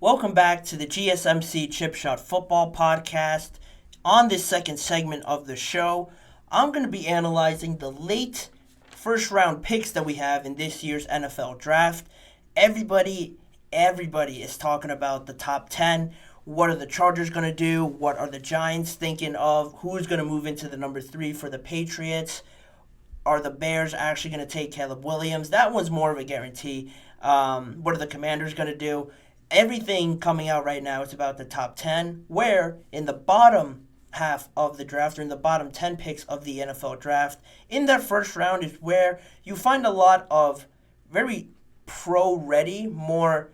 Welcome back to the GSMC Chip Shot Football Podcast. On this second segment of the show, I'm going to be analyzing the late first round picks that we have in this year's NFL Draft. Everybody is talking about the top 10. What are the Chargers going to do? What are the Giants thinking of? Who's going to move into the number 3 for the Patriots? Are the Bears actually going to take Caleb Williams? That one's more of a guarantee. What are the Commanders going to do? Everything coming out right now is about the top 10, where in the bottom half of the draft, or in the bottom 10 picks of the NFL Draft, in that first round is where you find a lot of very pro-ready, more,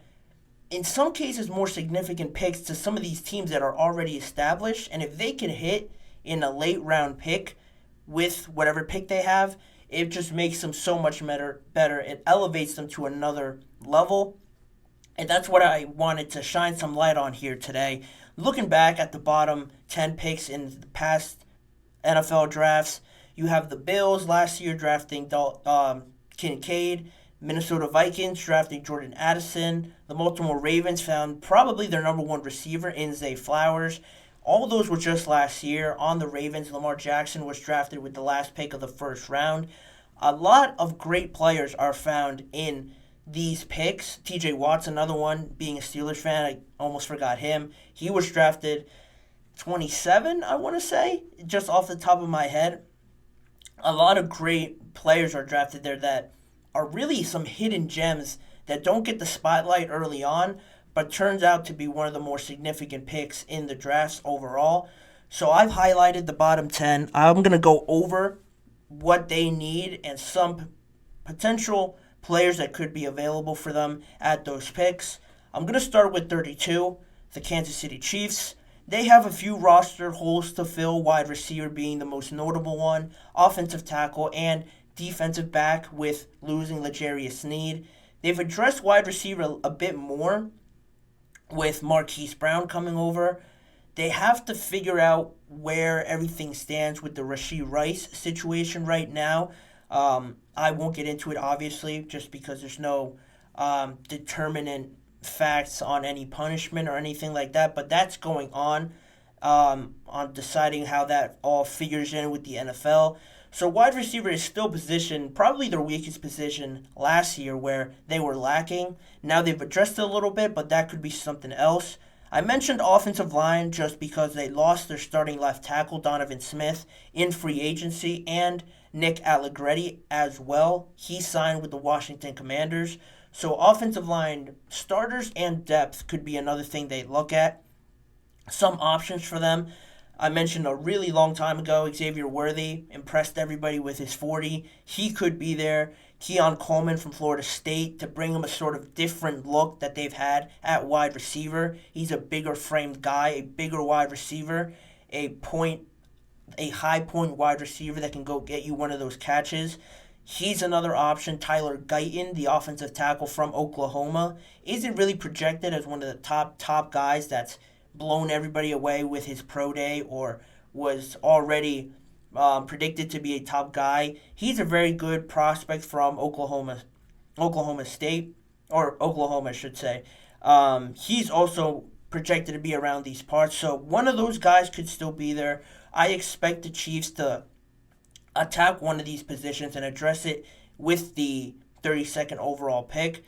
in some cases, more significant picks to some of these teams that are already established. And if they can hit in a late round pick with whatever pick they have, it just makes them so much better. It elevates them to another level. And that's what I wanted to shine some light on here today. Looking back at the bottom 10 picks in the past NFL drafts, you have the Bills last year drafting Kincaid, Minnesota Vikings drafting Jordan Addison, the Baltimore Ravens found probably their number one receiver in Zay Flowers. All those were just last year. On the Ravens, Lamar Jackson was drafted with the last pick of the first round. A lot of great players are found in these picks. TJ Watt's another one. Being a Steelers fan, I almost forgot him. He was drafted 27, I want to say, just off the top of my head. A lot of great players are drafted there that are really some hidden gems that don't get the spotlight early on, but turns out to be one of the more significant picks in the drafts overall. So I've highlighted the bottom 10. I'm going to go over what they need and some potential players that could be available for them at those picks. I'm going to start with 32, the Kansas City Chiefs. They have a few roster holes to fill, wide receiver being the most notable one, offensive tackle, and defensive back with losing L'Jarius Sneed. They've addressed wide receiver a bit more with Marquise Brown coming over. They have to figure out where everything stands with the Rashee Rice situation right now. I won't get into it, obviously, just because there's no determinant facts on any punishment or anything like that. But that's going on deciding how that all figures in with the NFL. So wide receiver is still positioned, probably their weakest position last year where they were lacking. Now they've addressed it a little bit, but that could be something else. I mentioned offensive line just because they lost their starting left tackle, Donovan Smith, in free agency, and Nick Allegretti as well. He signed with the Washington Commanders. So offensive line starters and depth could be another thing they look at. Some options for them. I mentioned a really long time ago, Xavier Worthy impressed everybody with his 40. He could be there. Keon Coleman from Florida State to bring him a sort of different look that they've had at wide receiver. He's a bigger framed guy, a bigger wide receiver, a high point wide receiver that can go get you one of those catches. He's another option. Tyler Guyton, the offensive tackle from Oklahoma, isn't really projected as one of the top guys that's blown everybody away with his pro day or was already predicted to be a top guy. He's a very good prospect from Oklahoma State, or Oklahoma, I should say. He's also projected to be around these parts, so one of those guys could still be there. I expect the Chiefs to attack one of these positions and address it with the 32nd overall pick.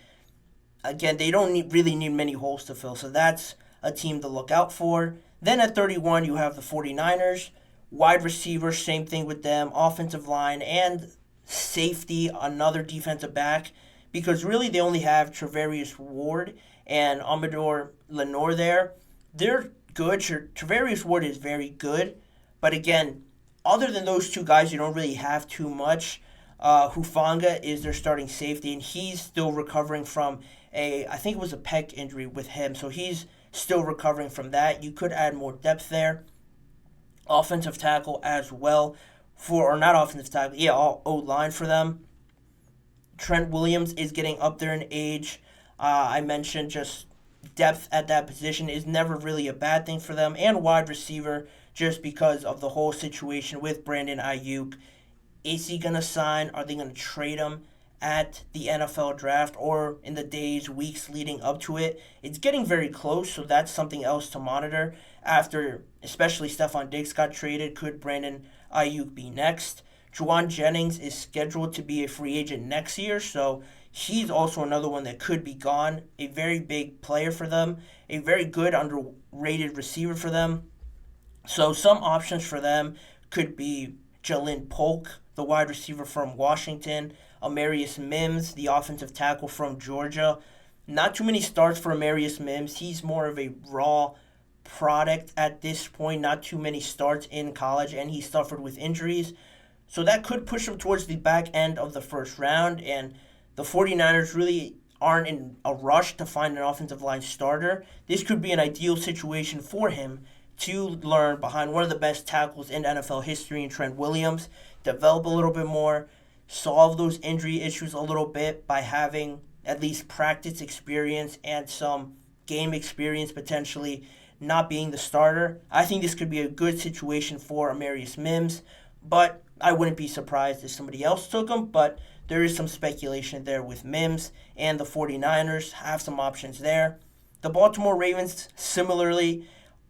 Again, they don't really need many holes to fill, so that's a team to look out for. Then at 31, you have the 49ers. Wide receiver, same thing with them. Offensive line and safety, another defensive back. Because really they only have Trevarius Ward and Amador Lenore there. They're good. Trevarius Ward is very good. But again, other than those two guys, you don't really have too much. Hufanga is their starting safety, and he's still recovering from I think it was a pec injury with him. So he's still recovering from that. You could add more depth there. Offensive tackle as well, O-line for them. Trent Williams is getting up there in age. I mentioned just depth at that position is never really a bad thing for them. And wide receiver, just because of the whole situation with Brandon Ayuk. Is he going to sign? Are they going to trade him? at the NFL draft or in the days, weeks leading up to it. It's getting very close, so that's something else to monitor. After especially Stephon Diggs got traded, could Brandon Ayuk be next? Juwan Jennings is scheduled to be a free agent next year, so he's also another one that could be gone. A very big player for them, a very good underrated receiver for them. So some options for them could be Jalen Polk, the wide receiver from Washington, Amarius Mims, the offensive tackle from Georgia. Not too many starts for Amarius Mims. He's more of a raw product at this point. Not too many starts in college, and he suffered with injuries. So that could push him towards the back end of the first round, and the 49ers really aren't in a rush to find an offensive line starter. This could be an ideal situation for him to learn behind one of the best tackles in NFL history in Trent Williams, develop a little bit more, solve those injury issues a little bit by having at least practice experience and some game experience potentially not being the starter. I think this could be a good situation for Amarius Mims, but I wouldn't be surprised if somebody else took him, but there is some speculation there with Mims, and the 49ers have some options there. The Baltimore Ravens, similarly,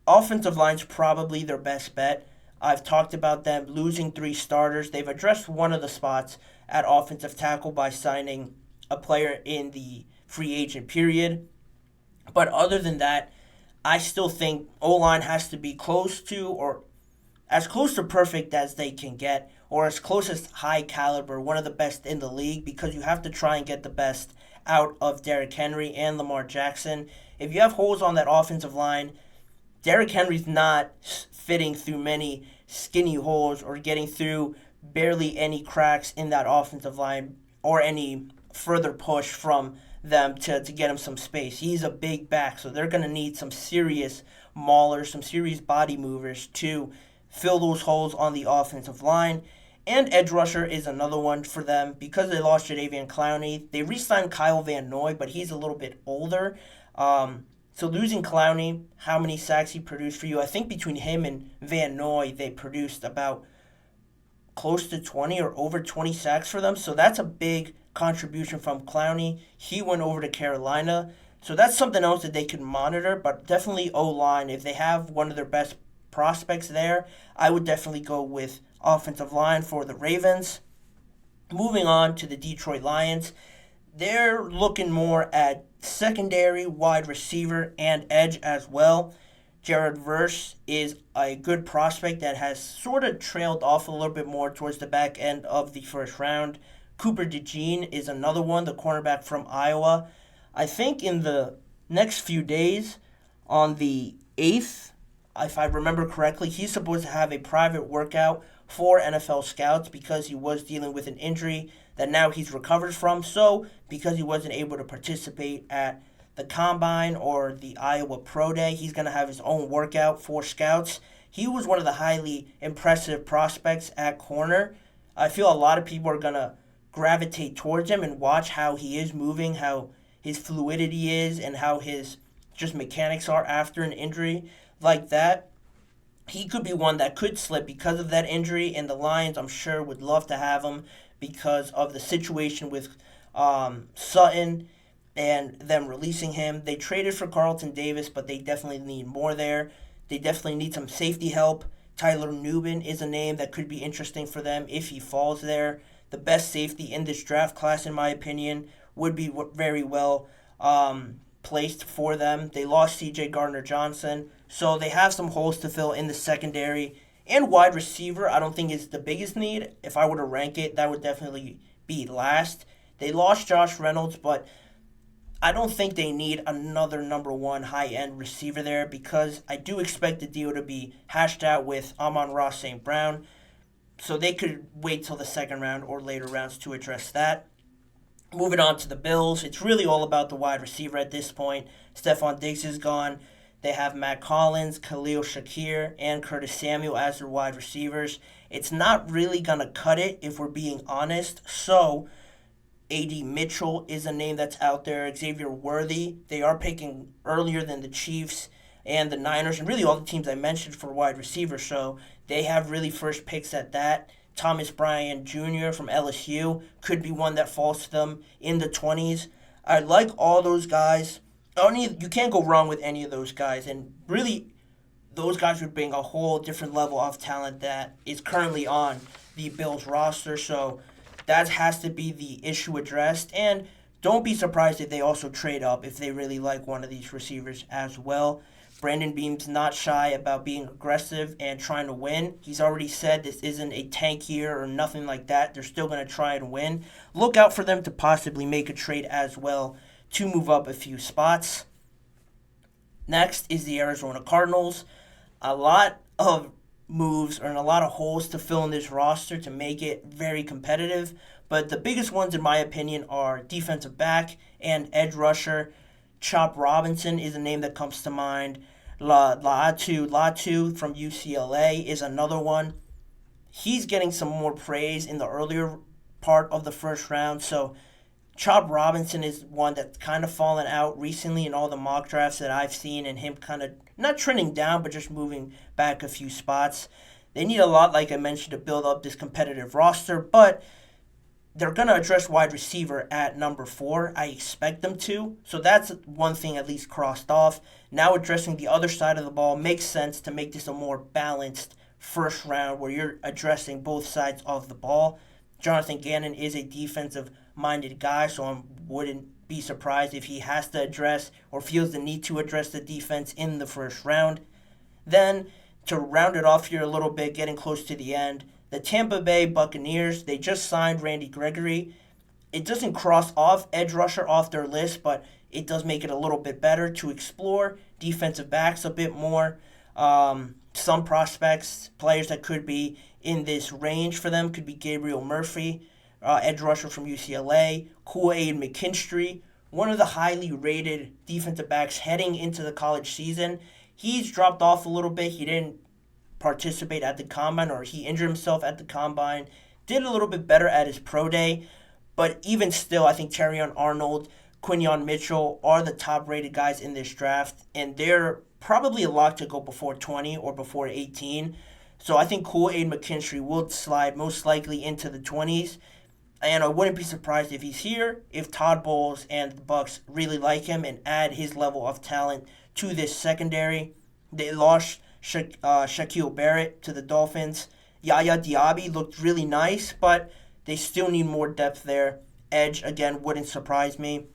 offensive line's probably their best bet. I've talked about them losing 3 starters. They've addressed one of the spots at offensive tackle by signing a player in the free agent period. But other than that, I still think O-line has to be close to or as close to perfect as they can get, or as close as high caliber, one of the best in the league, because you have to try and get the best out of Derrick Henry and Lamar Jackson. If you have holes on that offensive line, Derrick Henry's not fitting through many skinny holes or getting through barely any cracks in that offensive line or any further push from them to get him some space. He's a big back, so they're going to need some serious maulers, some serious body movers to fill those holes on the offensive line. And edge rusher is another one for them because they lost Jadeveon Clowney. They re-signed Kyle Van Noy, but he's a little bit older. So losing Clowney, how many sacks he produced for you? I think between him and Van Noy, they produced about close to 20 or over 20 sacks for them. So that's a big contribution from Clowney. He went over to Carolina. So that's something else that they can monitor, but definitely O-line. If they have one of their best prospects there, I would definitely go with offensive line for the Ravens. Moving on to the Detroit Lions, they're looking more at secondary, wide receiver, and edge as well. Jared Verse is a good prospect that has sort of trailed off a little bit more towards the back end of the first round. Cooper DeJean is another one, the cornerback from Iowa. I think in the next few days, on the 8th, if I remember correctly, he's supposed to have a private workout for NFL scouts because he was dealing with an injury that now he's recovered from. So, because he wasn't able to participate at the Combine or the Iowa Pro Day, he's going to have his own workout for scouts. He was one of the highly impressive prospects at corner. I feel a lot of people are going to gravitate towards him and watch how he is moving, how his fluidity is, and how his just mechanics are after an injury like that. He could be one that could slip because of that injury, and the Lions, I'm sure, would love to have him because of the situation with Sutton and them releasing him. They traded for Carlton Davis, but they definitely need more there. They definitely need some safety help. Tyler Nubin is a name that could be interesting for them if he falls there. The best safety in this draft class, in my opinion, would be very well placed for them. They lost C.J. Gardner-Johnson, so they have some holes to fill in the secondary. And wide receiver, I don't think is the biggest need. If I were to rank it, that would definitely be last. They lost Josh Reynolds, but I don't think they need another number one high-end receiver there because I do expect the deal to be hashed out with Amon-Ra St. Brown. So they could wait till the second round or later rounds to address that. Moving on to the Bills, it's really all about the wide receiver at this point. Stephon Diggs is gone. They have Matt Collins, Khalil Shakir, and Curtis Samuel as their wide receivers. It's not really going to cut it if we're being honest. So A.D. Mitchell is a name that's out there. Xavier Worthy. They are picking earlier than the Chiefs and the Niners, and really all the teams I mentioned for wide receivers. So they have really first picks at that. Thomas Bryant Jr. from LSU could be one that falls to them in the 20s. I like all those guys. You can't go wrong with any of those guys. And really, those guys would bring a whole different level of talent that is currently on the Bills roster. So that has to be the issue addressed. And don't be surprised if they also trade up if they really like one of these receivers as well. Brandon Beam's not shy about being aggressive and trying to win. He's already said this isn't a tank year or nothing like that. They're still going to try and win. Look out for them to possibly make a trade as well to move up a few spots. Next is the Arizona Cardinals. A lot of moves and a lot of holes to fill in this roster to make it very competitive. But the biggest ones, in my opinion, are defensive back and edge rusher. Chop Robinson is a name that comes to mind. Latu from UCLA is another one. He's getting some more praise in the earlier part of the first round. So Chop Robinson is one that's kind of fallen out recently in all the mock drafts that I've seen, and him kind of not trending down, but just moving back a few spots. They need a lot, like I mentioned, to build up this competitive roster, but they're going to address wide receiver at number 4. I expect them to. So that's one thing at least crossed off. Now addressing the other side of the ball makes sense to make this a more balanced first round where you're addressing both sides of the ball. Jonathan Gannon is a defensive-minded guy, so I wouldn't be surprised if he has to address or feels the need to address the defense in the first round. Then, to round it off here a little bit, getting close to the end, the Tampa Bay Buccaneers, they just signed Randy Gregory. It doesn't cross off edge rusher off their list, but it does make it a little bit better to explore defensive backs a bit more. Some prospects, players that could be in this range for them could be Gabriel Murphy, edge rusher from UCLA, Kool-Aid McKinstry, one of the highly rated defensive backs heading into the college season. He's dropped off a little bit. He didn't participate at the combine, or he injured himself at the combine. Did a little bit better at his pro day, but even still, I think Terrion Arnold, Quinyon Mitchell are the top rated guys in this draft, and they're probably a lock to go before 20 or before 18. So I think Kool-Aid McKinstry will slide most likely into the 20s, and I wouldn't be surprised if he's here if Todd Bowles and the Bucs really like him and add his level of talent to this secondary. They lost Shaquille Barrett to the Dolphins. Yaya Diaby looked really nice, but they still need more depth there. Edge, again, wouldn't surprise me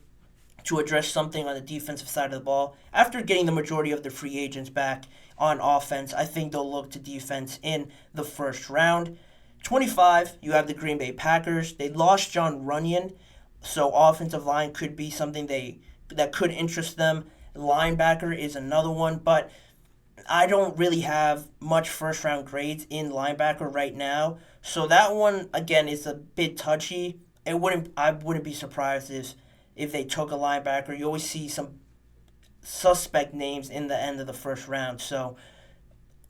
to address something on the defensive side of the ball. After getting the majority of their free agents back on offense, I think they'll look to defense in the first round. 25, you have the Green Bay Packers. They lost John Runyon, so offensive line could be something that could interest them. Linebacker is another one, but I don't really have much first-round grades in linebacker right now, so that one, again, is a bit touchy. I wouldn't be surprised if they took a linebacker. You always see some suspect names in the end of the first round, so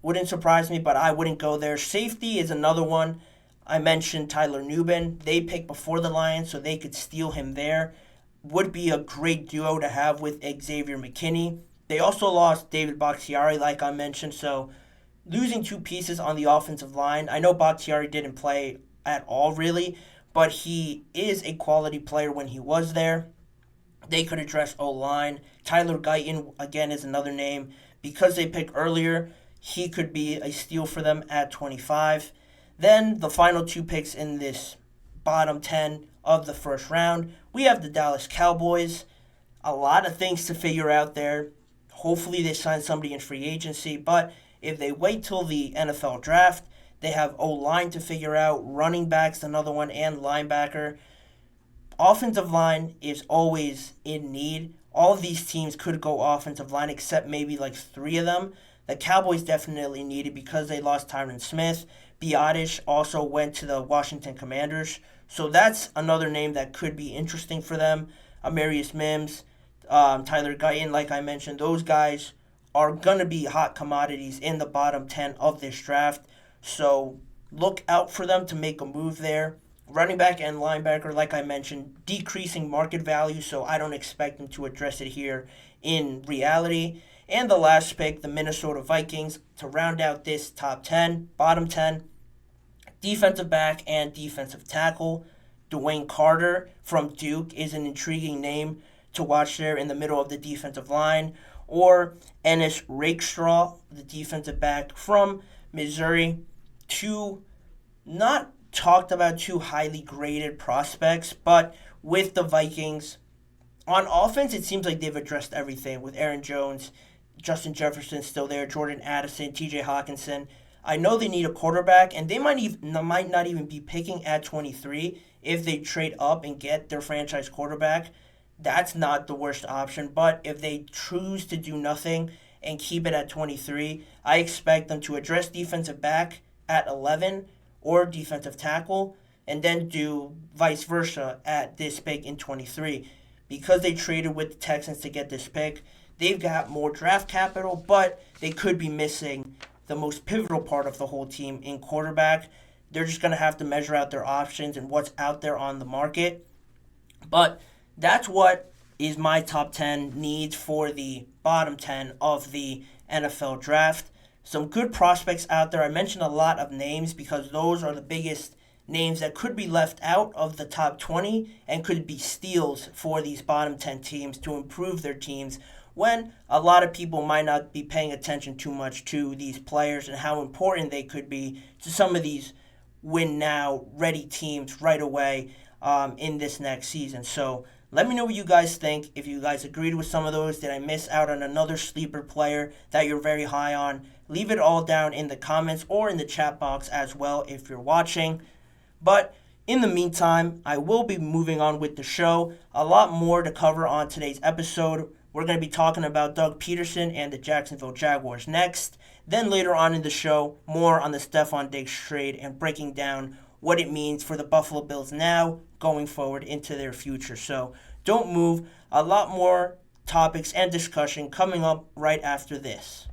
wouldn't surprise me, but I wouldn't go there. Safety is another one. I mentioned Tyler Nubin. They picked before the Lions, so they could steal him there. Would be a great duo to have with Xavier McKinney. They also lost David Bakhtiari, like I mentioned, so losing two pieces on the offensive line. I know Bakhtiari didn't play at all, really, but he is a quality player when he was there. They could address O-line. Tyler Guyton, again, is another name. Because they picked earlier, he could be a steal for them at 25. Then the final two picks in this bottom 10 of the first round, we have the Dallas Cowboys. A lot of things to figure out there. Hopefully they sign somebody in free agency, but if they wait till the NFL draft, they have O-line to figure out, running backs, another one, and linebacker. Offensive line is always in need. All of these teams could go offensive line except maybe like 3 of them. The Cowboys definitely need it because they lost Tyron Smith. Biotish also went to the Washington Commanders. So that's another name that could be interesting for them. Amarius Mims, Tyler Guyton, like I mentioned, those guys are going to be hot commodities in the bottom 10 of this draft. So look out for them to make a move there. Running back and linebacker, like I mentioned, decreasing market value, so I don't expect them to address it here in reality. And the last pick, the Minnesota Vikings, to round out this top 10, bottom 10, Defensive back and defensive tackle. Dwayne Carter from Duke is an intriguing name to watch there in the middle of the defensive line. Or Ennis Rakestraw, the defensive back from Missouri. Two not talked about, two highly graded prospects, but with the Vikings, on offense, it seems like they've addressed everything with Aaron Jones, Justin Jefferson still there, Jordan Addison, TJ Hawkinson. I know they need a quarterback, and they might not even be picking at 23 if they trade up and get their franchise quarterback. That's not the worst option, but if they choose to do nothing and keep it at 23, I expect them to address defensive back at 11 or defensive tackle, and then do vice versa at this pick in 23. Because they traded with the Texans to get this pick, they've got more draft capital, but they could be missing the most pivotal part of the whole team in quarterback. They're just going to have to measure out their options and what's out there on the market. But that's what is my top 10 needs for the bottom 10 of the NFL draft. Some good prospects out there. I mentioned a lot of names because those are the biggest names that could be left out of the top 20 and could be steals for these bottom 10 teams to improve their teams, when a lot of people might not be paying attention too much to these players and how important they could be to some of these win now ready teams right away in this next season. So let me know what you guys think. If you guys agreed with some of those, did I miss out on another sleeper player that you're very high on? Leave it all down in the comments or in the chat box as well if you're watching. But in the meantime, I will be moving on with the show. A lot more to cover on today's episode. We're going to be talking about Doug Peterson and the Jacksonville Jaguars next. Then later on in the show, more on the Stefon Diggs trade and breaking down what it means for the Buffalo Bills now going forward into their future. So don't move. A lot more topics and discussion coming up right after this.